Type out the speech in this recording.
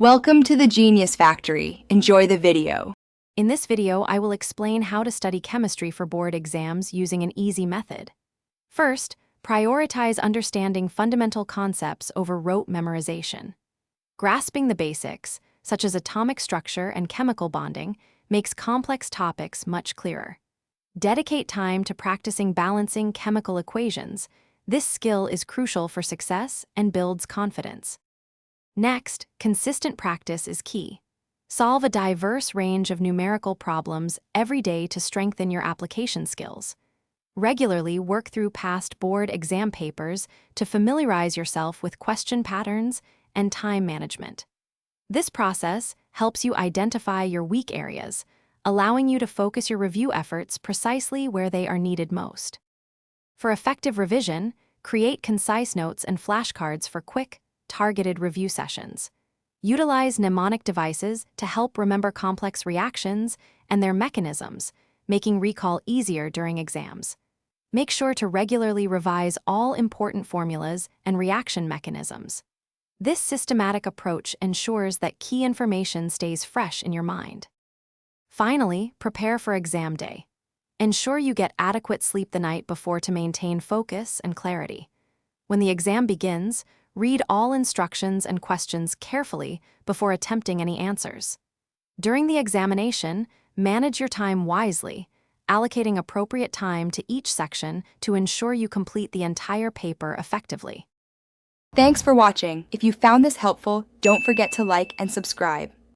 Welcome to the Genius Factory. Enjoy the video. In this video, I will explain how to study chemistry for board exams using an easy method. First, prioritize understanding fundamental concepts over rote memorization. Grasping the basics, such as atomic structure and chemical bonding, makes complex topics much clearer. Dedicate time to practicing balancing chemical equations. This skill is crucial for success and builds confidence. Next, consistent practice is key. Solve a diverse range of numerical problems every day to strengthen your application skills. Regularly work through past board exam papers to familiarize yourself with question patterns and time management. This process helps you identify your weak areas, allowing you to focus your review efforts precisely where they are needed most. For effective revision, create concise notes and flashcards for quick, targeted review sessions. Utilize mnemonic devices to help remember complex reactions and their mechanisms, making recall easier during exams. Make sure to regularly revise all important formulas and reaction mechanisms. This systematic approach ensures that key information stays fresh in your mind. Finally, prepare for exam day. Ensure you get adequate sleep the night before to maintain focus and clarity. When the exam begins, read all instructions and questions carefully before attempting any answers. During the examination, manage your time wisely, allocating appropriate time to each section to ensure you complete the entire paper effectively. Thanks for watching. If you found this helpful, don't forget to like and subscribe.